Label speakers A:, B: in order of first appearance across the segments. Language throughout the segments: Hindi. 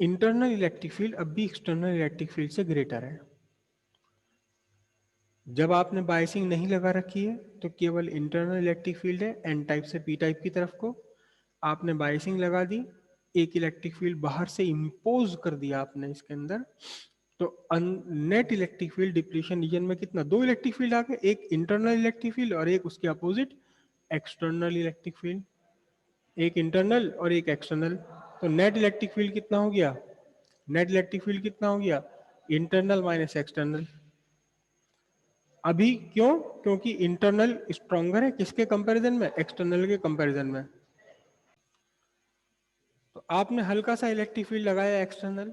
A: इंटरनल इलेक्ट्रिक फील्ड अब भी एक्सटर्नल इलेक्ट्रिक फील्ड से ग्रेटर है। जब आपने बायसिंग नहीं लगा रखी है तो केवल इंटरनल इलेक्ट्रिक फील्ड है एन टाइप से पी टाइप की तरफ को। आपने बायसिंग लगा दी, एक इलेक्ट्रिक फील्ड बाहर से इम्पोज कर दिया आपने इसके अंदर, तो net electric field depletion region में कितना, दो इलेक्ट्रिक फील्ड आ गए, एक इंटरनल इलेक्ट्रिक फील्ड और एक उसके अपोजिट एक्सटर्नल इलेक्ट्रिक फील्ड, एक इंटरनल और एक एक्सटर्नल। तो नेट इलेक्ट्रिक फील्ड कितना हो गया, नेट इलेक्ट्रिक फील्ड कितना हो गया, इंटरनल माइनस एक्सटर्नल। अभी क्यों, क्योंकि इंटरनल स्ट्रॉन्गर है किसके कंपैरिजन में, एक्सटर्नल के कंपैरिजन में। तो आपने हल्का सा इलेक्ट्रिक फील्ड लगाया एक्सटर्नल,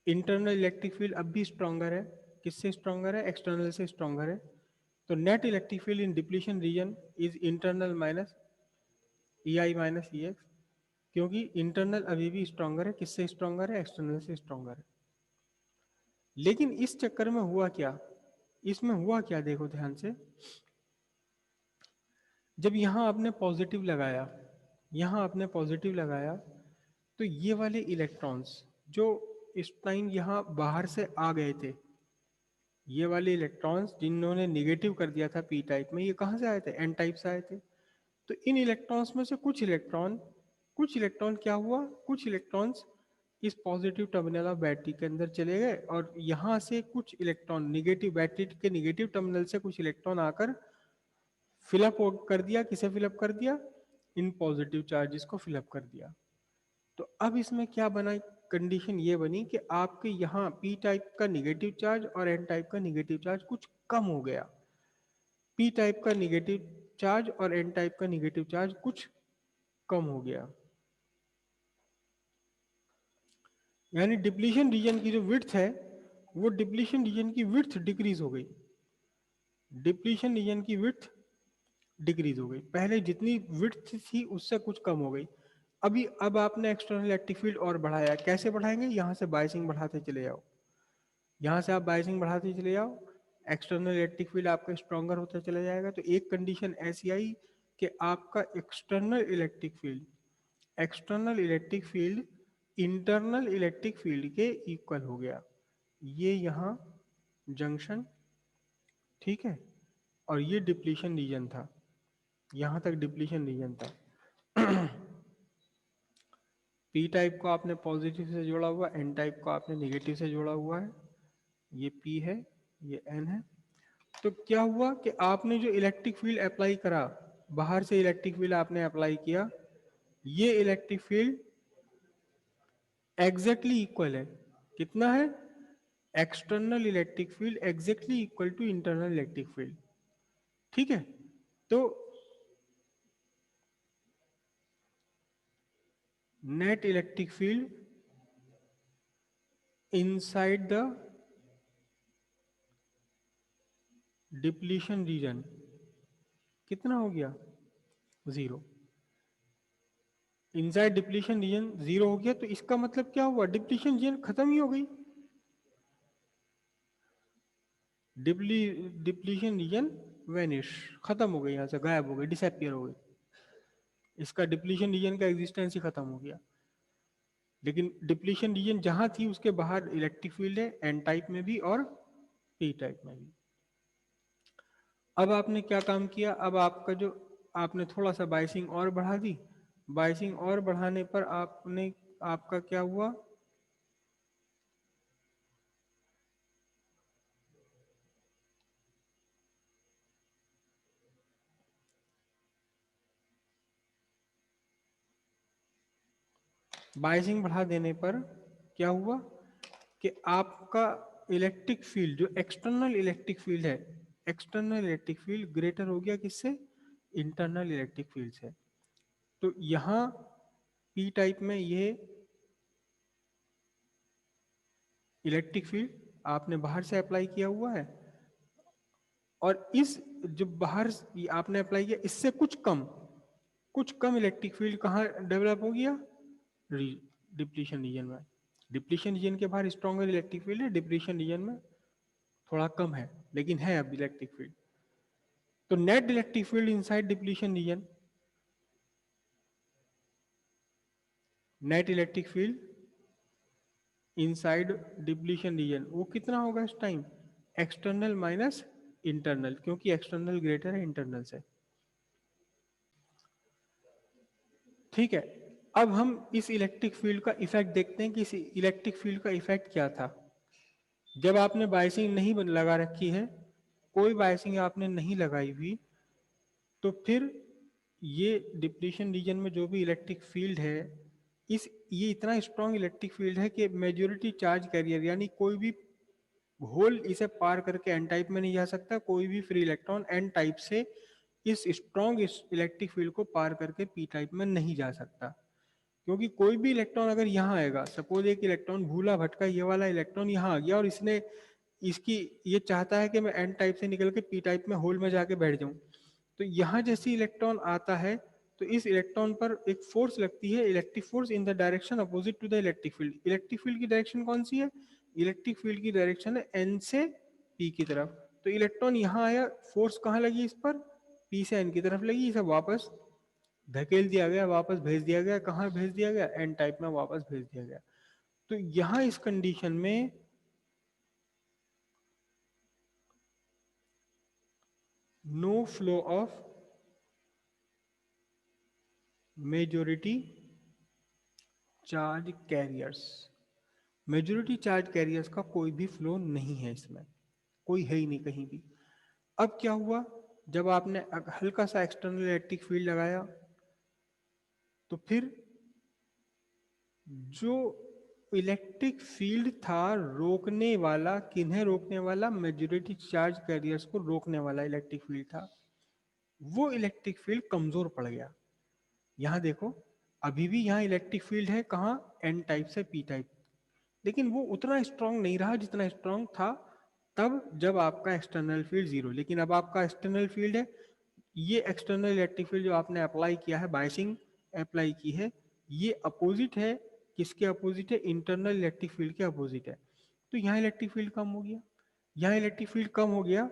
A: इंटरनल इलेक्ट्रिक फील्ड अब भी स्ट्रॉन्गर है, किससे स्ट्रॉन्गर है, एक्सटर्नल से स्ट्रॉन्गर है। तो net electric field in depletion region is internal minus E I minus E x, क्योंकि इंटरनल अभी भी स्ट्रॉन्गर है, किससे स्ट्रॉन्गर है, एक्सटर्नल से स्ट्रॉन्गर है। लेकिन इस चक्कर में हुआ क्या, इसमें हुआ क्या देखो ध्यान से, जब यहां आपने पॉजिटिव लगाया, यहां आपने पॉजिटिव लगाया, तो ये वाले इलेक्ट्रॉन्स जो इस टाइम यहां बाहर से आ गए थे, ये वाले इलेक्ट्रॉन्स जिन्होंने निगेटिव कर दिया था पी टाइप में, ये कहां से आए थे, एन टाइप से आए थे। तो इन इलेक्ट्रॉन्स में से कुछ इलेक्ट्रॉन क्या हुआ, कुछ इलेक्ट्रॉन्स इस पॉजिटिव टर्मिनल ऑफ बैटरी के अंदर चले गए, और यहां से कुछ इलेक्ट्रॉन निगेटिव बैटरी के निगेटिव टर्मिनल से कुछ इलेक्ट्रॉन आकर फिलअप कर दिया, किसे फिलअप कर दिया, इन पॉजिटिव चार्जेस को फिलअप कर दिया। तो अब इसमें क्या बना, कंडीशन ये बनी कि आपके यहाँ पी टाइप का निगेटिव चार्ज और एन टाइप का निगेटिव चार्ज कुछ कम हो गया, पी टाइप का निगेटिव चार्ज और एन टाइप का निगेटिव चार्ज कुछ कम हो गया। यानी डिप्लीशन रीजन की जो विड्थ है, वो डिप्लीशन रीजन की विड्थ डिक्रीज हो गई, डिप्लीशन रीजन की विड्थ डिक्रीज हो गई, पहले जितनी विड्थ थी उससे कुछ कम हो गई। अभी अब आपने एक्सटर्नल इलेक्ट्रिक फील्ड और बढ़ाया, कैसे बढ़ाएंगे, यहाँ से बायसिंग बढ़ाते चले जाओ, यहाँ से आप बायसिंग बढ़ाते चले जाओ, एक्सटर्नल इलेक्ट्रिक फील्ड आपका स्ट्रॉन्गर होता चला जाएगा। तो एक कंडीशन ऐसी आई कि आपका external electric field internal electric field के इक्वल हो गया। ये यहाँ जंक्शन, ठीक है, और ये डिप्लीशन रीजन था, यहाँ तक डिप्लीशन रीजन था। पी टाइप को आपने पॉजिटिव से जोड़ा हुआ, एन टाइप को आपने निगेटिव से जोड़ा हुआ है, ये पी है, ये एन है। तो क्या हुआ कि आपने जो इलेक्ट्रिक फील्ड अप्लाई करा, बाहर से इलेक्ट्रिक फील्ड आपने अप्लाई किया, ये इलेक्ट्रिक फील्ड एग्जैक्टली इक्वल है, कितना है, external electric field exactly equal to internal electric field, ठीक है। तो net electric field inside the depletion region कितना हो गया, zero. Inside depletion region zero हो गया, तो इसका मतलब क्या हुआ, डिप्लीशन रीजन खत्म ही हो गई, डिप्लीशन रीजन वेनिश, खत्म हो गई, यहां से गायब हो गई, डिसअपियर हो गई, इसका डिप्लीशन रीजन का एग्जिस्टेंस ही खत्म हो गया। लेकिन डिप्लीशन रीजन जहां थी उसके बाहर इलेक्ट्रिक फील्ड है, एन टाइप में भी और पी टाइप में भी। अब आपने क्या काम किया, अब आपका जो, आपने थोड़ा सा बाइसिंग और बढ़ा दी, बाइसिंग और बढ़ाने पर आपने, आपका क्या हुआ, बाइसिंग बढ़ा देने पर क्या हुआ कि आपका इलेक्ट्रिक फील्ड, जो एक्सटर्नल इलेक्ट्रिक फील्ड है, एक्सटर्नल इलेक्ट्रिक फील्ड ग्रेटर हो गया किससे, इंटरनल इलेक्ट्रिक फील्ड से। तो यहां पी टाइप में ये इलेक्ट्रिक फील्ड आपने बाहर से अप्लाई किया हुआ है, और इस जो बाहर आपने अप्लाई किया इससे कुछ कम इलेक्ट्रिक फील्ड कहाँ डेवलप हो गया, डिप्लीशन रीजन में। डिप्लीशन रीजन के बाहर स्ट्रॉन्गर इलेक्ट्रिक फील्ड है, डिप्लीशन रीजन में थोड़ा कम है, लेकिन है अब इलेक्ट्रिक फील्ड। तो net electric field inside depletion reason, net electric field inside depletion reason, वो कितना होगा इस टाइम, एक्सटर्नल माइनस इंटरनल, क्योंकि एक्सटर्नल ग्रेटर है इंटरनल से। ठीक है, अब हम इस इलेक्ट्रिक फील्ड का इफेक्ट देखते हैं कि इस इलेक्ट्रिक फील्ड का इफेक्ट क्या था। जब आपने बायसिंग नहीं लगा रखी है, कोई बायसिंग आपने नहीं लगाई हुई, तो फिर ये डिप्लीशन रीजन में जो भी इलेक्ट्रिक फील्ड है, इस ये इतना स्ट्रॉन्ग इलेक्ट्रिक फील्ड है कि मेजॉरिटी चार्ज कैरियर यानी कोई भी होल इसे पार करके एन टाइप में नहीं जा सकता, कोई भी फ्री इलेक्ट्रॉन एन टाइप से इस स्ट्रॉन्ग इलेक्ट्रिक फील्ड को पार करके पी टाइप में नहीं जा सकता। क्योंकि कोई भी इलेक्ट्रॉन अगर यहाँ आएगा, सपोज एक इलेक्ट्रॉन भूला भटका, ये वाला इलेक्ट्रॉन यहाँ आ गया और इसने इसकी ये चाहता है कि मैं एन टाइप से निकल के पी टाइप में होल में जाके बैठ जाऊं, तो यहाँ जैसे इलेक्ट्रॉन आता है तो इस इलेक्ट्रॉन पर एक फोर्स लगती है, electric force in the direction opposite to the electric field. Electric field की डायरेक्शन कौन सी है, इलेक्ट्रिक फील्ड की डायरेक्शन है एन से पी की तरफ। तो इलेक्ट्रॉन यहाँ आया, फोर्स कहाँ लगी इस पर, पी से एन की तरफ लगी, इसे वापस धकेल दिया गया, वापस भेज दिया गया, कहाँ भेज दिया गया, एन टाइप में वापस भेज दिया गया। तो यहां इस कंडीशन में no flow of majority charge carriers, majority charge carriers का कोई भी फ्लो नहीं है इसमें, कोई है ही नहीं कहीं भी। अब क्या हुआ, जब आपने हल्का सा एक्सटर्नल इलेक्ट्रिक फील्ड लगाया, तो फिर जो इलेक्ट्रिक फील्ड था रोकने वाला, किन्हें रोकने वाला, मेजॉरिटी चार्ज कैरियर्स को रोकने वाला इलेक्ट्रिक फील्ड था, वो इलेक्ट्रिक फील्ड कमजोर पड़ गया। यहां देखो, अभी भी यहाँ इलेक्ट्रिक फील्ड है, कहाँ, एन टाइप से पी टाइप, लेकिन वो उतना स्ट्रांग नहीं रहा जितना स्ट्रांग था तब जब आपका एक्सटर्नल फील्ड जीरो। लेकिन अब आपका एक्सटर्नल फील्ड है, ये एक्सटर्नल इलेक्ट्रिक फील्ड जो आपने अप्लाई किया है, बायसिंग अप्लाई की है, ये अपोजिट है, किसके अपोजिट है, इंटरनल इलेक्ट्रिक फील्ड के अपोजिट है। तो यहाँ इलेक्ट्रिक फील्ड कम हो गया, यहाँ इलेक्ट्रिक फील्ड कम हो गया,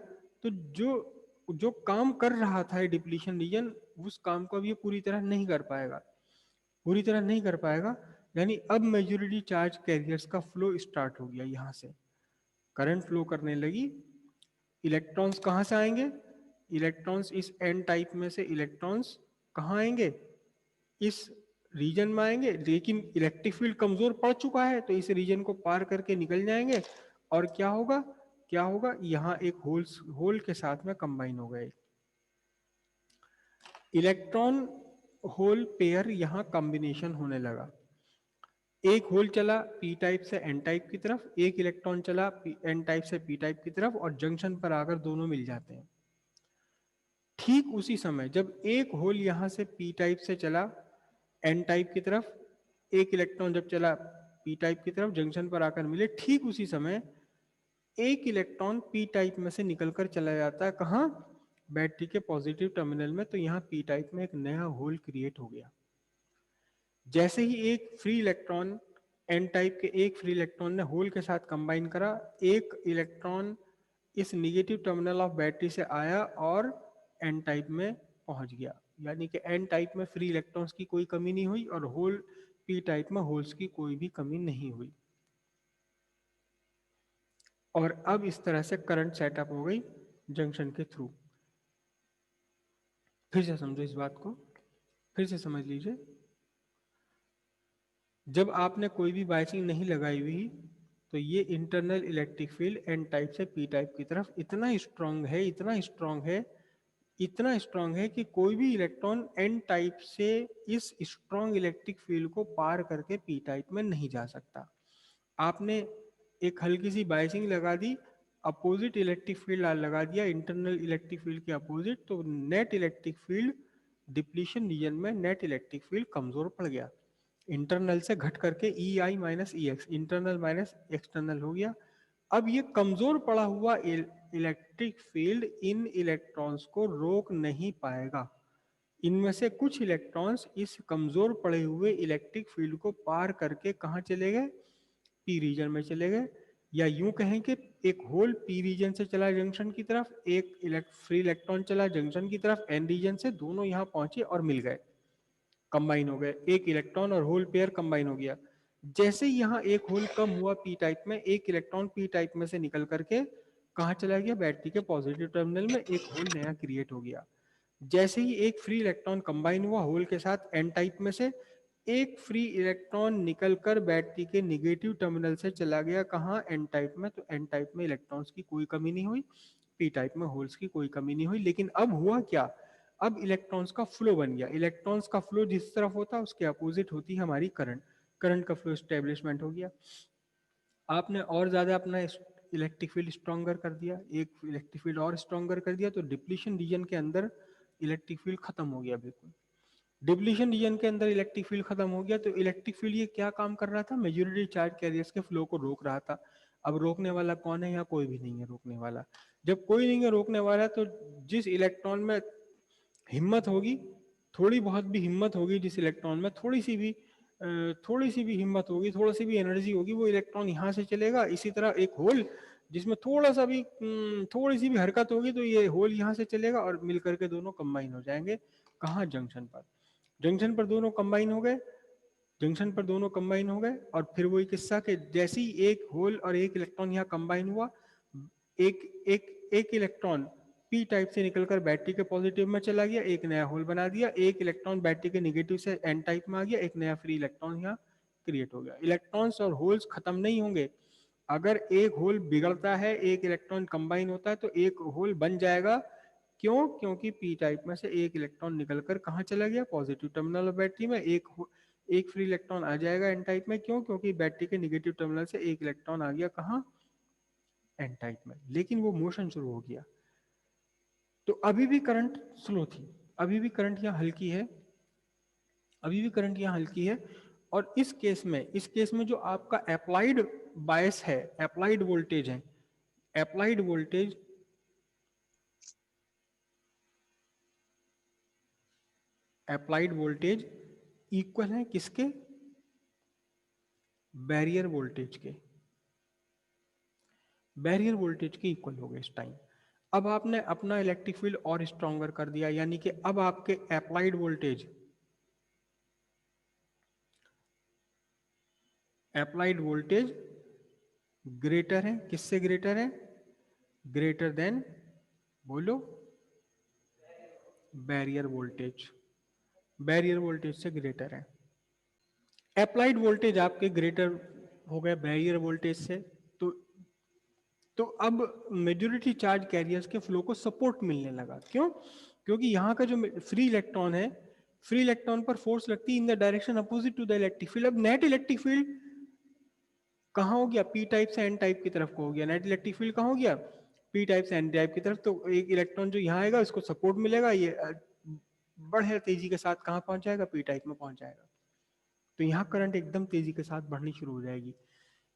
A: तो जो जो काम कर रहा था डिप्लीशन रीजन, उस काम को अब ये पूरी तरह नहीं कर पाएगा, पूरी तरह नहीं कर पाएगा। यानी अब मेजॉरिटी चार्ज कैरियर्स का फ्लो स्टार्ट हो गया, यहाँ से करंट फ्लो करने लगी। इलेक्ट्रॉन्स कहाँ से आएंगे, इलेक्ट्रॉन्स इस एन टाइप में से इलेक्ट्रॉन्स कहाँ आएंगे, इस रीजन में आएंगे, लेकिन इलेक्ट्रिक फील्ड कमजोर पड़ चुका है तो इस रीजन को पार करके निकल जाएंगे। और क्या होगा, क्या होगा, यहाँ एक होल के साथ में कंबाइन हो गए, इलेक्ट्रॉन होल पेयर यहाँ कॉम्बिनेशन होने लगा। एक होल चला पी टाइप से एन टाइप की तरफ, एक इलेक्ट्रॉन चला एन टाइप से पी टाइप की तरफ, और जंक्शन पर आकर दोनों मिल जाते हैं। ठीक उसी समय जब एक होल यहां से पी टाइप से चला एन टाइप की तरफ, एक इलेक्ट्रॉन जब चला पी टाइप की तरफ, जंक्शन पर आकर मिले, ठीक उसी समय एक इलेक्ट्रॉन पी टाइप में से निकलकर चला जाता है, कहाँ, बैटरी के पॉजिटिव टर्मिनल में। तो यहाँ पी टाइप में एक नया होल क्रिएट हो गया। जैसे ही एक फ्री इलेक्ट्रॉन एन टाइप के एक फ्री इलेक्ट्रॉन ने होल के साथ कंबाइन करा, एक इलेक्ट्रॉन इस निगेटिव टर्मिनल ऑफ बैटरी से आया और एन टाइप में पहुंच गया। यानी कि एन टाइप में फ्री इलेक्ट्रॉन्स की कोई कमी नहीं हुई और होल पी टाइप में होल्स की कोई भी कमी नहीं हुई। और अब इस तरह से करंट सेटअप हो गई जंक्शन के थ्रू। फिर से समझो इस बात को, फिर से समझ लीजिए। जब आपने कोई भी बाइसिंग नहीं लगाई हुई, तो ये internal electric field N type से पी टाइप की तरफ इतना स्ट्रांग है, इतना स्ट्रांग है, इतना स्ट्रांग है कि कोई भी इलेक्ट्रॉन एन टाइप से इस स्ट्रांग इलेक्ट्रिक फील्ड को पार करके पी टाइप में नहीं जा सकता। आपने एक हल्की सी बाइसिंग लगा दी, अपोजिट इलेक्ट्रिक फील्ड लगा दिया इंटरनल इलेक्ट्रिक फील्ड के अपोजिट, तो net electric field depletion region में नेट इलेक्ट्रिक फील्ड कमजोर पड़ गया, इंटरनल से घट करके ई आई माइनस ई एक्स, इंटरनल माइनस एक्सटर्नल हो गया। अब ये कमजोर पड़ा हुआ इलेक्ट्रिक फील्ड इन इलेक्ट्रॉन्स को रोक नहीं पाएगा। इनमें से कुछ इलेक्ट्रॉन्स इस कमजोर पड़े हुए इलेक्ट्रिक फील्ड को पार करके कहाँ चले गए, पी रीजन में चले गए। या यूं कहें कि एक होल पी रीजन से चला जंक्शन की तरफ, एक फ्री इलेक्ट्रॉन चला जंक्शन की तरफ एन रीजन से, दोनों यहां पहुंचे और मिल गए, कंबाइन हो गए, एक इलेक्ट्रॉन और होल पेयर कंबाइन हो गया। जैसे ही यहाँ एक होल कम हुआ पी टाइप में, एक इलेक्ट्रॉन पी टाइप में से निकल करके कहाँ चला गया, बैटरी के पॉजिटिव टर्मिनल में, एक होल नया क्रिएट हो गया। जैसे ही एक फ्री इलेक्ट्रॉन कंबाइन हुआ होल के साथ एन टाइप में से, एक फ्री इलेक्ट्रॉन निकलकर बैटरी के निगेटिव टर्मिनल से चला गया कहाँ, एन टाइप में। तो एन टाइप में इलेक्ट्रॉन्स की कोई कमी नहीं हुई, पी टाइप में होल्स की कोई कमी नहीं हुई। लेकिन अब हुआ क्या, अब इलेक्ट्रॉन्स का फ्लो बन गया। इलेक्ट्रॉन्स का फ्लो जिस तरफ होता है उसके अपोजिट होती है हमारी करंट। करंट का फ्लो स्टेब्लिशमेंट हो गया। आपने और ज्यादा अपना इलेक्ट्रिक फील्ड स्ट्रॉन्गर कर दिया, एक इलेक्ट्रिक फील्ड और स्ट्रॉन्गर कर दिया, तो डिप्लीशन रीजन के अंदर इलेक्ट्रिक फील्ड खत्म हो गया बिल्कुल। डिप्लीशन रीजन के अंदर इलेक्ट्रिक फील्ड खत्म हो गया, तो इलेक्ट्रिक फील्ड ये क्या काम कर रहा था, मेजॉरिटी चार्ज कैरियर्स के फ्लो को रोक रहा था। अब रोकने वाला कौन है, यहाँ कोई भी नहीं है रोकने वाला। जब कोई नहीं है रोकने वाला, तो जिस इलेक्ट्रॉन में हिम्मत होगी, थोड़ी बहुत भी हिम्मत होगी जिस इलेक्ट्रॉन में, थोड़ी सी भी हिम्मत होगी, थोड़ी सी भी एनर्जी होगी, वो इलेक्ट्रॉन यहाँ से चलेगा। इसी तरह एक होल जिसमें थोड़ा सा भी थोड़ी सी भी हरकत होगी, तो ये होल यहाँ से चलेगा और मिलकर के दोनों कंबाइन हो जाएंगे कहाँ, जंक्शन पर। जंक्शन पर दोनों कंबाइन हो गए, जंक्शन पर दोनों कंबाइन हो गए, और फिर वही किस्सा कि जैसे ही एक होल और एक इलेक्ट्रॉन यहाँ कंबाइन हुआ, एक एक एक इलेक्ट्रॉन पी टाइप से निकलकर बैटरी के पॉजिटिव में चला गया, एक नया होल बना दिया। एक इलेक्ट्रॉन बैटरी के नेगेटिव से एन टाइप में आ गया, एक नया फ्री इलेक्ट्रॉन यहाँ क्रिएट हो गया। इलेक्ट्रॉन्स और होल्स खत्म नहीं होंगे। अगर एक होल बिगड़ता है, एक इलेक्ट्रॉन कंबाइन होता है, तो एक होल बन जाएगा। क्यों, क्योंकि पी टाइप में से एक इलेक्ट्रॉन निकलकर कहाँ चला गया, पॉजिटिव टर्मिनल ऑफ बैटरी में। एक फ्री इलेक्ट्रॉन आ जाएगा एन टाइप में। क्यों, क्योंकि बैटरी के नेगेटिव टर्मिनल से एक इलेक्ट्रॉन आ गया कहाँ, एन टाइप में। लेकिन वो मोशन शुरू हो गया, तो अभी भी करंट स्लो थी, अभी भी करंट यहाँ हल्की है, अभी भी करंट यहाँ हल्की है। और इस केस में जो आपका अप्लाइड बायस है, अप्लाइड वोल्टेज है, applied voltage applied voltage equal है किसके, बैरियर वोल्टेज के, बैरियर वोल्टेज के इक्वल हो गए इस टाइम। अब आपने अपना इलेक्ट्रिक फील्ड और स्ट्रॉन्गर कर दिया, यानी कि अब आपके अप्लाइड वोल्टेज ग्रेटर है, किससे ग्रेटर है, ग्रेटर देन, बोलो, बैरियर वोल्टेज, बैरियर वोल्टेज से ग्रेटर है। अप्लाइड वोल्टेज आपके ग्रेटर हो गए बैरियर वोल्टेज से, तो तो अब मेजॉरिटी चार्ज कैरियर्स के फ्लो को सपोर्ट मिलने लगा। क्यों, क्योंकि यहाँ का जो फ्री इलेक्ट्रॉन है, फ्री इलेक्ट्रॉन पर फोर्स लगती है in the direction opposite to the electric field. अब नेट इलेक्ट्रिक फील्ड कहाँ हो गया, पी टाइप से एन टाइप की तरफ को हो गया। नेट इलेक्ट्रिक फील्ड कहाँ हो गया, पी टाइप से एन टाइप की तरफ। तो एक इलेक्ट्रॉन जो यहाँ आएगा इसको सपोर्ट मिलेगा, ये बढ़े तेजी के साथ कहाँ पहुंच जाएगा, पी टाइप में पहुंच जाएगा। तो यहाँ करंट एकदम तेजी के साथ बढ़नी शुरू हो जाएगी।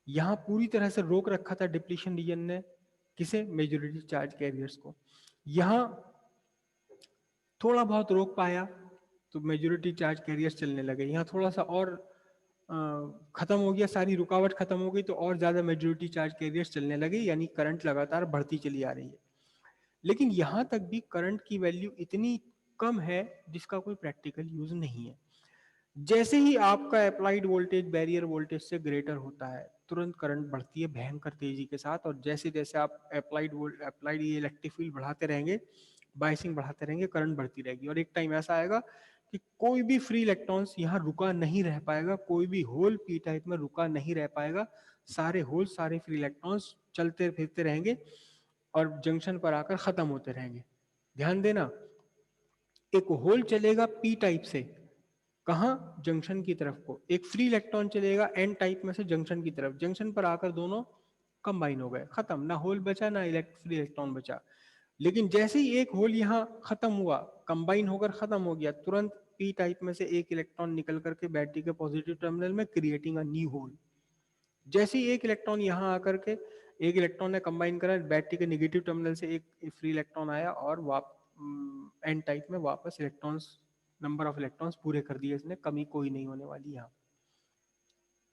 A: यहाँ पूरी तरह से रोक रखा था डिप्लीशन रीजन ने, किसे, मेजॉरिटी चार्ज कैरियर्स को। यहाँ थोड़ा बहुत रोक पाया तो मेजॉरिटी चार्ज कैरियर्स चलने लगे। यहाँ थोड़ा सा और खत्म हो गया, सारी रुकावट खत्म हो गई, तो और ज्यादा मेजॉरिटी चार्ज कैरियर्स चलने लगे, यानी करंट लगातार बढ़ती चली आ रही है। लेकिन यहाँ तक भी करंट की वैल्यू इतनी कम है जिसका कोई प्रैक्टिकल यूज नहीं है। जैसे ही आपका अप्लाइड वोल्टेज बैरियर वोल्टेज से ग्रेटर होता है, तुरंत करंट बढ़ती है भयंकर तेजी के साथ। और जैसे जैसे आप अप्लाइड ये इलेक्ट्रिक फील्ड बढ़ाते रहेंगे, बाइसिंग बढ़ाते रहेंगे, करंट बढ़ती रहेगी। और एक टाइम ऐसा आएगा कि कोई भी फ्री इलेक्ट्रॉन्स यहाँ रुका नहीं रह पाएगा, कोई भी होल पी टाइप में रुका नहीं रह पाएगा। सारे होल, सारे फ्री इलेक्ट्रॉन्स चलते फिरते रहेंगे और जंक्शन पर आकर खत्म होते रहेंगे। ध्यान देना, एक होल चलेगा पी टाइप से कहाँ, जंक्शन की तरफ को, एक फ्री इलेक्ट्रॉन चलेगा एन टाइप में से जंक्शन की तरफ। जंक्शन पर आकर दोनों कंबाइन हो गए, खत्म, ना होल बचा ना फ्री इलेक्ट्रॉन बचा। लेकिन जैसे ही एक होल यहाँ खत्म हुआ, कंबाइन होकर खत्म हो गया, तुरंत पी टाइप में से एक इलेक्ट्रॉन निकल करके बैटरी के पॉजिटिव टर्मिनल में, क्रिएटिंग अ न्यू होल। जैसे ही एक इलेक्ट्रॉन यहाँ आकर के, एक इलेक्ट्रॉन ने कंबाइन करा बैटरी के नेगेटिव टर्मिनल से, एक फ्री इलेक्ट्रॉन आया और एन टाइप में वापस इलेक्ट्रॉन्स, नंबर ऑफ इलेक्ट्रॉन्स पूरे कर दिए इसने, कमी कोई नहीं होने वाली यहाँ,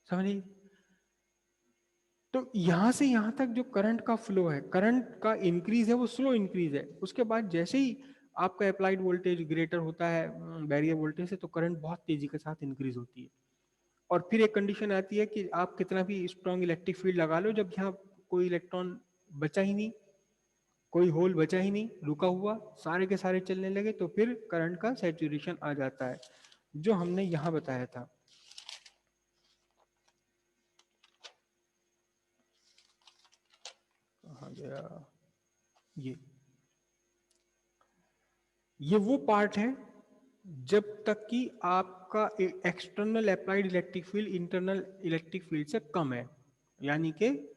A: समझिए। तो यहां से यहां तक जो करंट का फ्लो है, करंट का इंक्रीज है वो स्लो इंक्रीज है। उसके बाद जैसे ही आपका अप्लाइड वोल्टेज ग्रेटर होता है बैरियर वोल्टेज से, तो करंट बहुत तेजी के साथ इंक्रीज होती है। और फिर एक कंडीशन आती है कि आप कितना भी स्ट्रॉन्ग इलेक्ट्रिक फील्ड लगा लो, जब यहाँ कोई इलेक्ट्रॉन बचा ही नहीं, कोई होल बचा ही नहीं, रुका हुआ, सारे के सारे चलने लगे, तो फिर करंट का सैचुरेशन आ जाता है, जो हमने यहां बताया था। कहाँ गया ये वो पार्ट है जब तक कि आपका external applied electric field internal electric field से कम है, यानी कि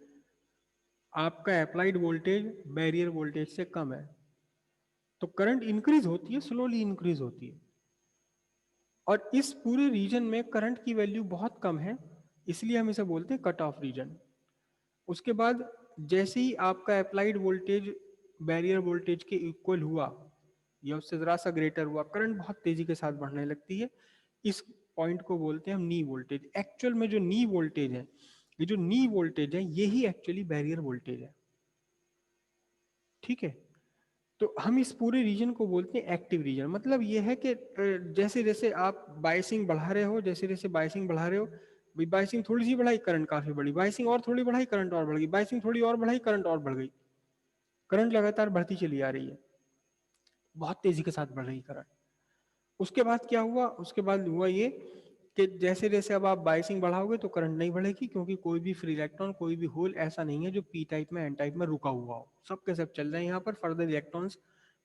A: आपका अप्लाइड वोल्टेज बैरियर वोल्टेज से कम है, तो करंट इंक्रीज होती है, स्लोली इंक्रीज होती है। और इस पूरे रीजन में करंट की वैल्यू बहुत कम है, इसलिए हम इसे बोलते हैं कट ऑफ रीजन। उसके बाद जैसे ही आपका अप्लाइड वोल्टेज बैरियर वोल्टेज के इक्वल हुआ या उससे जरा सा ग्रेटर हुआ, करंट बहुत तेजी के साथ बढ़ने लगती है। इस पॉइंट को बोलते हैं हम नी वोल्टेज। एक्चुअल में जो नी वोल्टेज है, ये जो नी वोल्टेज है, यही एक्चुअली बैरियर वोल्टेज है। ठीक है, तो हम इस पूरे रीजन को बोलते हैं एक्टिव रीजन। मतलब ये है कि जैसे जैसे आप बायसिंग बढ़ा रहे हो, जैसे जैसे बायसिंग बढ़ा रहे हो, बायसिंग थोड़ी सी बढ़ाई, करंट काफी बढ़ी, बायसिंग और थोड़ी बढ़ाई, करंट और बढ़ गई, बायसिंग थोड़ी और बढ़ाई, करंट और बढ़ गई, करंट लगातार बढ़ती चली आ रही है, बहुत तेजी के साथ बढ़ रही करंट। उसके बाद क्या हुआ, उसके बाद हुआ ये कि जैसे जैसे अब आप बायसिंग बढ़ाओगे तो करंट नहीं बढ़ेगी, क्योंकि कोई भी फ्री इलेक्ट्रॉन, कोई भी होल ऐसा नहीं है जो पी टाइप में एन टाइप में रुका हुआ हो, सब के सब चल रहे हैं यहाँ पर, फर्दर इलेक्ट्रॉन्स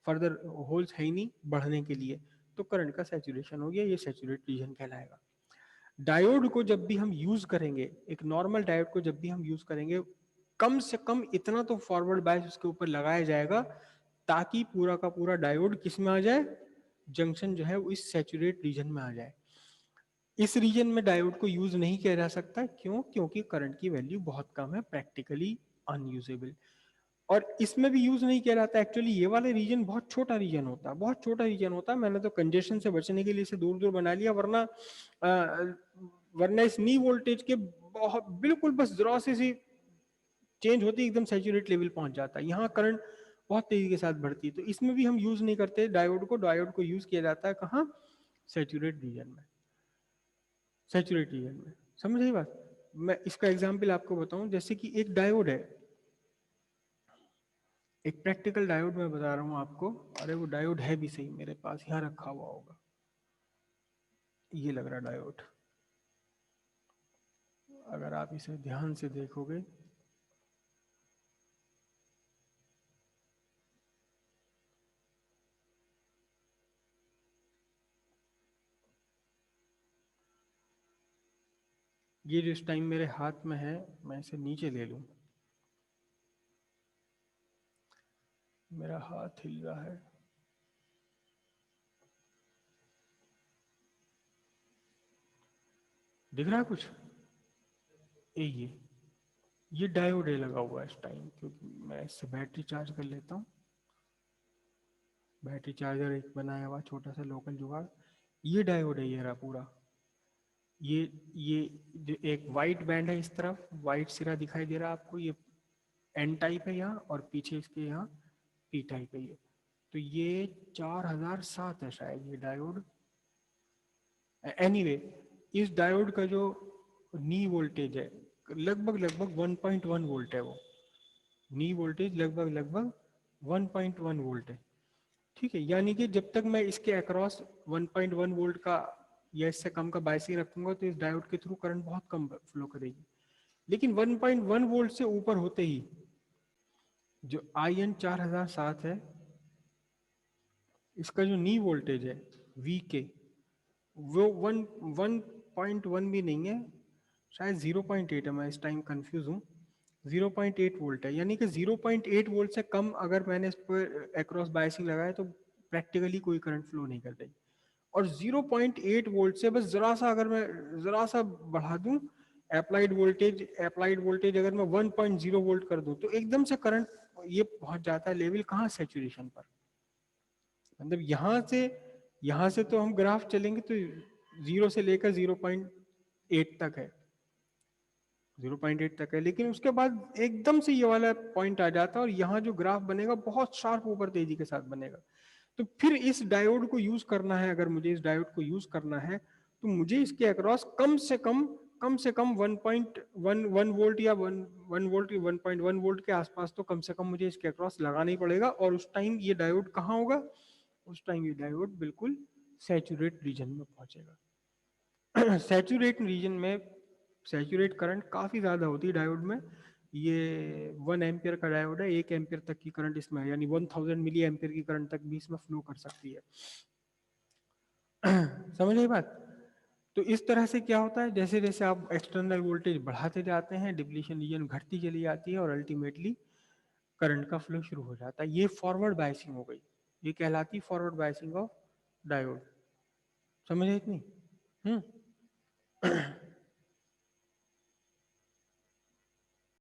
A: फर्दर होल्स है ही नहीं बढ़ने के लिए, तो करंट का सैचुरेशन हो गया, ये सैचुरेट रीजन कहलाएगा। डायोड को जब भी हम यूज करेंगे, एक नॉर्मल डायोड को जब भी हम यूज करेंगे, कम से कम इतना तो फॉरवर्ड बायस उसके ऊपर लगाया जाएगा ताकि पूरा का पूरा डायोड किस में आ जाए, जंक्शन जो है वो इस सैचुरेट रीजन में आ जाए। इस रीजन में डायोड को यूज नहीं किया जा सकता, क्यों? क्योंकि करंट की वैल्यू बहुत कम है, प्रैक्टिकली अनयूजेबल। और इसमें भी यूज नहीं किया जाता एक्चुअली, ये वाला रीजन बहुत छोटा रीजन होता है, बहुत छोटा रीजन होता है। मैंने तो कंजेशन से बचने के लिए इसे दूर दूर बना लिया, वरना इस नी वोल्टेज के बहुत बिल्कुल बस जरा सी चेंज होती एकदम सैचुरेट लेवल पहुंच जाता है। यहाँ करंट बहुत तेजी के साथ बढ़ती है, तो इसमें भी हम यूज नहीं करते डायोड को। डायोड को यूज किया जाता है कहाँ? सैचुरेट रीजन में, सैचुरेट रीजन में। समझ रही बात? मैं इसका एग्जाम्पल आपको बताऊं, जैसे कि एक डायोड है, एक प्रैक्टिकल डायोड मैं बता रहा हूं आपको। अरे वो डायोड है भी सही मेरे पास, यहाँ रखा हुआ होगा, ये लग रहा डायोड, अगर आप इसे ध्यान से देखोगे, ये जो इस टाइम मेरे हाथ में है, मैं इसे नीचे ले लूं, मेरा हाथ हिल रहा है, दिख रहा है कुछ? ये डायोड है लगा हुआ है इस टाइम, क्योंकि मैं इससे बैटरी चार्ज कर लेता हूँ। बैटरी चार्जर एक बनाया हुआ छोटा सा लोकल जुगाड़। ये डायोड है, ये रहा पूरा। ये ये जो एक वाइट बैंड है, इस तरफ वाइट सिरा दिखाई दे रहा है आपको, ये एन टाइप है यहाँ, और पीछे इसके यहाँ पी टाइप है ये। तो ये 4007 है शायद ये डायोड। एनीवे, इस डायोड का जो नी वोल्टेज है लगभग लगभग 1.1 वोल्ट है वो। नी वोल्टेज लगभग लगभग 1.1 वोल्ट है। ठीक है, यानी कि जब तक मैं इसके अक्रॉस 1.1 वोल्ट का या इससे कम का बायसिंग रखूंगा, तो इस डायोड के थ्रू करंट बहुत कम फ्लो करेगी। लेकिन 1.1 वोल्ट से ऊपर होते ही जो IN 4007 है, इसका जो नी वोल्टेज है वी के, वो 1.1 भी नहीं है, शायद 0.8 है, मैं इस टाइम कंफ्यूज हूँ। 0.8 वोल्ट है, यानी कि 0.8 वोल्ट से कम अगर मैंने इस पर अक्रॉस बायसिंग लगाया तो प्रैक्टिकली कोई करंट फ्लो नहीं कर रही। और 0.8 वोल्ट से बस जरा सा अगर मैं जरा सा बढ़ा दूं अप्लाइड वोल्टेज अगर मैं 1.0 वोल्ट कर दूं, तो एकदम से करंट ये पहुंच जाता है लेवल कहाँ? सैचुरेशन पर। मतलब यहाँ से तो हम ग्राफ चलेंगे तो 0 से लेकर 0.8 तक है, 0.8 तक है, लेकिन उसके बाद एकदम से ये वाला पॉइंट आ जाता है और यहाँ जो ग्राफ बनेगा बहुत शार्प ऊपर तेजी के साथ बनेगा। तो फिर इस डायोड को यूज करना है, अगर मुझे इस डायोड को यूज करना है, तो मुझे इसके अक्रॉस कम से कम 1.1 वोल्ट या 1 वोल्ट 1.1 वोल्ट के आसपास तो कम से कम मुझे इसके अक्रॉस लगाना ही पड़ेगा। और उस टाइम ये डायोड कहाँ होगा? उस टाइम ये डायोड बिल्कुल सैचुरेट रीजन में पहुंचेगा। सैचुरेट करंट काफी ज्यादा होती है डायोड में। ये 1 एम्पियर का डायोड है, 1 एम्पियर तक की करंट इसमें, यानी 1000 मिली एम्पियर की करंट तक भी इसमें फ्लो कर सकती है। समझ आई बात? तो इस तरह से क्या होता है, जैसे जैसे आप एक्सटर्नल वोल्टेज बढ़ाते जाते हैं, डिप्लीशन रीजन घटती चली जाती है और अल्टीमेटली करंट का फ्लो शुरू हो जाता है। ये फॉरवर्ड बायसिंग हो गई, ये कहलाती फॉरवर्ड बायसिंग ऑफ डायोड। समझ आई इतनी? हम्म